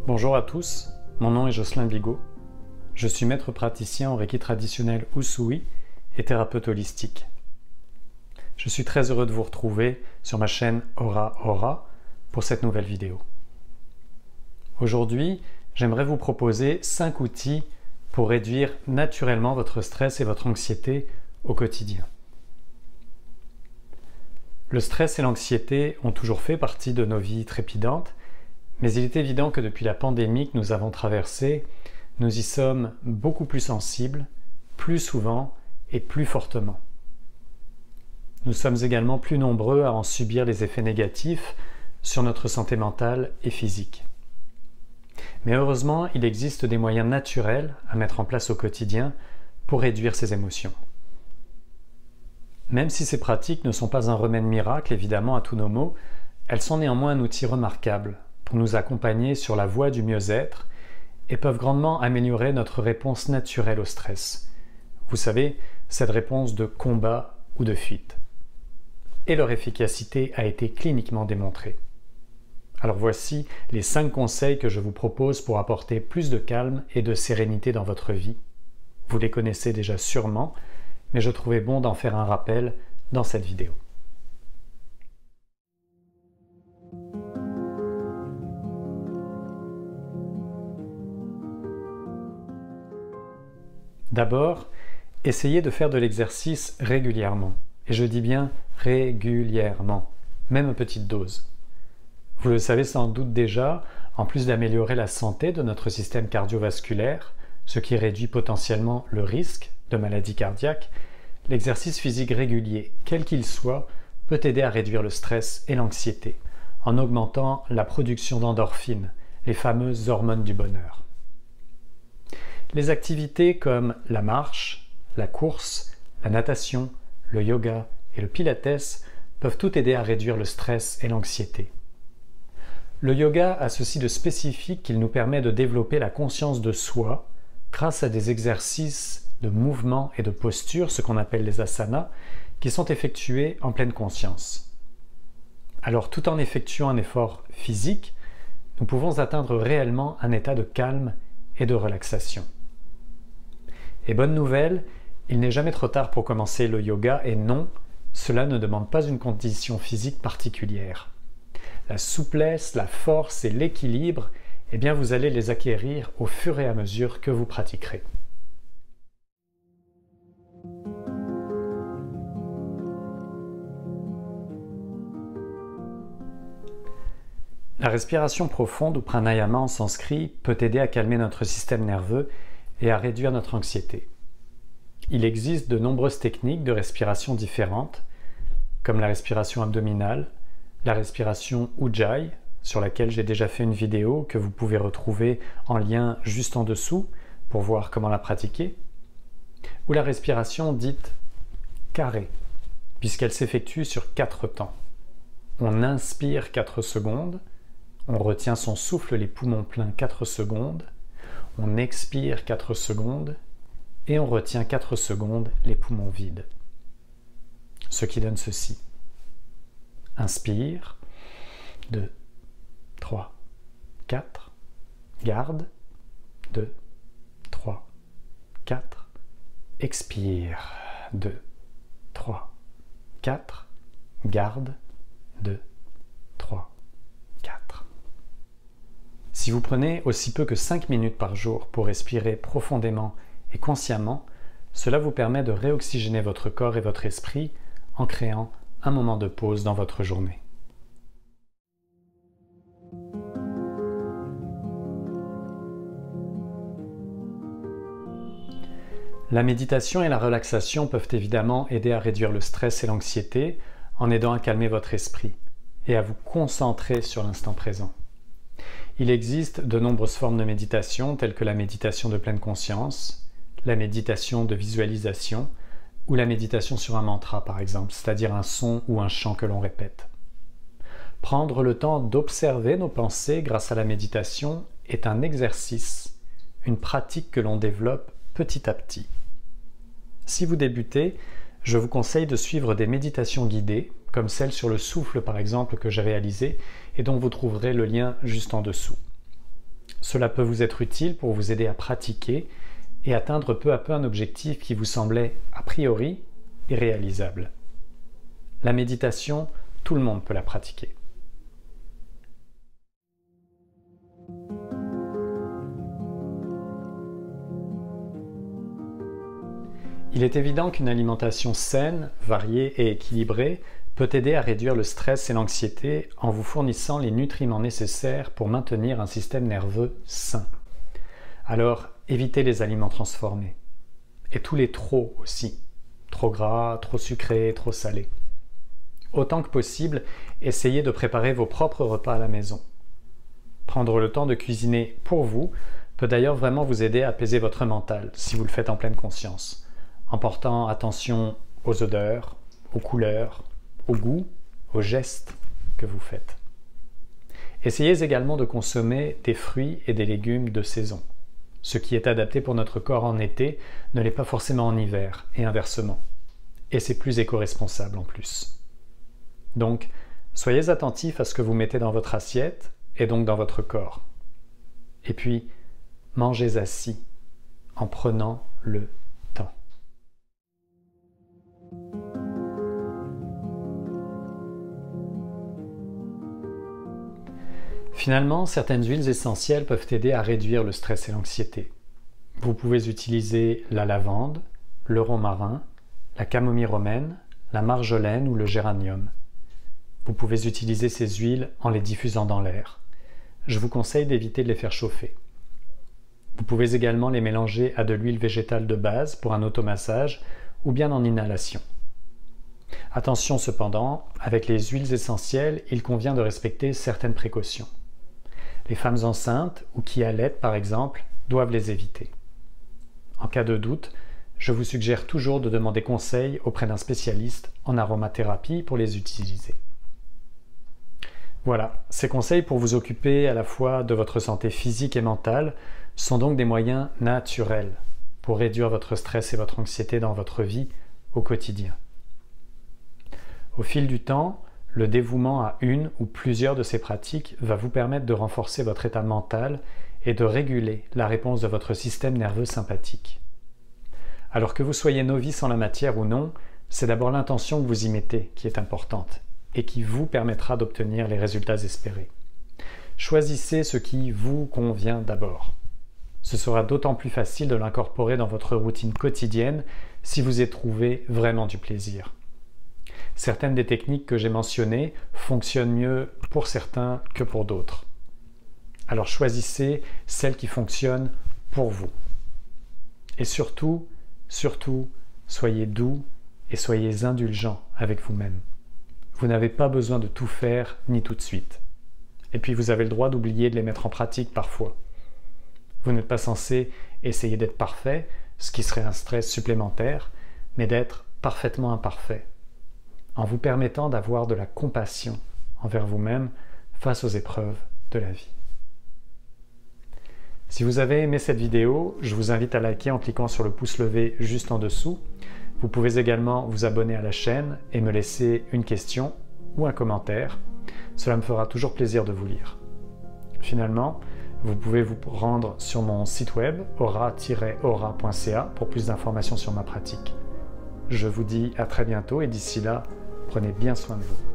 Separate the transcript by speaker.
Speaker 1: Bonjour à tous, mon nom est Jocelyn Bigot. Je suis maître praticien en Reiki traditionnel Usui et thérapeute holistique. Je suis très heureux de vous retrouver sur ma chaîne Aura Aura pour cette nouvelle vidéo. Aujourd'hui, j'aimerais vous proposer 5 outils pour réduire naturellement votre stress et votre anxiété au quotidien. Le stress et l'anxiété ont toujours fait partie de nos vies trépidantes, mais il est évident que depuis la pandémie que nous avons traversée, nous y sommes beaucoup plus sensibles, plus souvent et plus fortement. Nous sommes également plus nombreux à en subir les effets négatifs sur notre santé mentale et physique. Mais heureusement, il existe des moyens naturels à mettre en place au quotidien pour réduire ces émotions. Même si ces pratiques ne sont pas un remède miracle, évidemment, à tous nos maux, elles sont néanmoins un outil remarquable pour nous accompagner sur la voie du mieux-être et peuvent grandement améliorer notre réponse naturelle au stress. Vous savez, cette réponse de combat ou de fuite. Et leur efficacité a été cliniquement démontrée. Alors voici les 5 conseils que je vous propose pour apporter plus de calme et de sérénité dans votre vie. Vous les connaissez déjà sûrement, mais je trouvais bon d'en faire un rappel dans cette vidéo. D'abord, essayez de faire de l'exercice régulièrement. Et je dis bien régulièrement, même à petite dose. Vous le savez sans doute déjà, en plus d'améliorer la santé de notre système cardiovasculaire, ce qui réduit potentiellement le risque de maladie cardiaque, l'exercice physique régulier, quel qu'il soit, peut aider à réduire le stress et l'anxiété, en augmentant la production d'endorphines, les fameuses hormones du bonheur. Les activités comme la marche, la course, la natation, le yoga et le pilates peuvent toutes aider à réduire le stress et l'anxiété. Le yoga a ceci de spécifique qu'il nous permet de développer la conscience de soi grâce à des exercices de mouvement et de posture, ce qu'on appelle les asanas, qui sont effectués en pleine conscience. Alors tout en effectuant un effort physique, nous pouvons atteindre réellement un état de calme et de relaxation. Et bonne nouvelle, il n'est jamais trop tard pour commencer le yoga et non, cela ne demande pas une condition physique particulière. La souplesse, la force et l'équilibre, eh bien vous allez les acquérir au fur et à mesure que vous pratiquerez. La respiration profonde ou pranayama en sanskrit peut aider à calmer notre système nerveux et à réduire notre anxiété. Il existe de nombreuses techniques de respiration différentes, comme la respiration abdominale, la respiration Ujjayi, sur laquelle j'ai déjà fait une vidéo que vous pouvez retrouver en lien juste en dessous pour voir comment la pratiquer, ou la respiration dite carrée, puisqu'elle s'effectue sur 4 temps. On inspire 4 secondes, on retient son souffle les poumons pleins 4 secondes, on expire 4 secondes et on retient 4 secondes les poumons vides. Ce qui donne ceci. Inspire, 2, 3, 4, garde, 2, 3, 4, expire, 2, 3, 4, garde, 2, 3, 4. Si vous prenez aussi peu que 5 minutes par jour pour respirer profondément et consciemment, cela vous permet de réoxygéner votre corps et votre esprit en créant un moment de pause dans votre journée. La méditation et la relaxation peuvent évidemment aider à réduire le stress et l'anxiété en aidant à calmer votre esprit et à vous concentrer sur l'instant présent. Il existe de nombreuses formes de méditation telles que la méditation de pleine conscience, la méditation de visualisation ou la méditation sur un mantra par exemple, c'est-à-dire un son ou un chant que l'on répète. Prendre le temps d'observer nos pensées grâce à la méditation est un exercice, une pratique que l'on développe petit à petit. Si vous débutez, je vous conseille de suivre des méditations guidées, comme celle sur le souffle par exemple que j'ai réalisée et dont vous trouverez le lien juste en dessous. cela peut vous être utile pour vous aider à pratiquer et atteindre peu à peu un objectif qui vous semblait a priori irréalisable. La méditation, tout le monde peut la pratiquer. Il est évident qu'une alimentation saine, variée et équilibrée peut aider à réduire le stress et l'anxiété en vous fournissant les nutriments nécessaires pour maintenir un système nerveux sain. Alors, évitez les aliments transformés. Et tous les trop aussi. Trop gras, trop sucrés, trop salés. Autant que possible, essayez de préparer vos propres repas à la maison. Prendre le temps de cuisiner pour vous peut d'ailleurs vraiment vous aider à apaiser votre mental si vous le faites en pleine conscience, en portant attention aux odeurs, aux couleurs, au goût, aux gestes que vous faites. Essayez également de consommer des fruits et des légumes de saison. Ce qui est adapté pour notre corps en été ne l'est pas forcément en hiver, et inversement. Et c'est plus éco-responsable en plus. Donc, soyez attentifs à ce que vous mettez dans votre assiette, et donc dans votre corps. Et puis, mangez assis, en prenant le temps. Finalement, certaines huiles essentielles peuvent aider à réduire le stress et l'anxiété. Vous pouvez utiliser la lavande, le romarin, la camomille romaine, la marjolaine ou le géranium. Vous pouvez utiliser ces huiles en les diffusant dans l'air. Je vous conseille d'éviter de les faire chauffer. Vous pouvez également les mélanger à de l'huile végétale de base pour un automassage ou bien en inhalation. Attention cependant, avec les huiles essentielles, il convient de respecter certaines précautions. Les femmes enceintes ou qui allaitent par exemple doivent les éviter. En cas de doute, je vous suggère toujours de demander conseil auprès d'un spécialiste en aromathérapie pour les utiliser. Voilà, ces conseils pour vous occuper à la fois de votre santé physique et mentale sont donc des moyens naturels pour réduire votre stress et votre anxiété dans votre vie au quotidien. Au fil du temps, le dévouement à une ou plusieurs de ces pratiques va vous permettre de renforcer votre état mental et de réguler la réponse de votre système nerveux sympathique. Alors que vous soyez novice en la matière ou non, c'est d'abord l'intention que vous y mettez qui est importante et qui vous permettra d'obtenir les résultats espérés. Choisissez ce qui vous convient d'abord. Ce sera d'autant plus facile de l'incorporer dans votre routine quotidienne si vous y trouvez vraiment du plaisir. Certaines des techniques que j'ai mentionnées fonctionnent mieux pour certains que pour d'autres. Alors choisissez celles qui fonctionnent pour vous. Et surtout, soyez doux et soyez indulgents avec vous-même. Vous n'avez pas besoin de tout faire ni tout de suite. Et puis vous avez le droit d'oublier de les mettre en pratique parfois. Vous n'êtes pas censé essayer d'être parfait, ce qui serait un stress supplémentaire, mais d'être parfaitement imparfait, en vous permettant d'avoir de la compassion envers vous-même face aux épreuves de la vie. Si vous avez aimé cette vidéo, je vous invite à liker en cliquant sur le pouce levé juste en dessous. Vous pouvez également vous abonner à la chaîne et me laisser une question ou un commentaire. Cela me fera toujours plaisir de vous lire. Finalement, vous pouvez vous rendre sur mon site web aura-aura.ca pour plus d'informations sur ma pratique. Je vous dis à très bientôt et d'ici là, prenez bien soin de vous.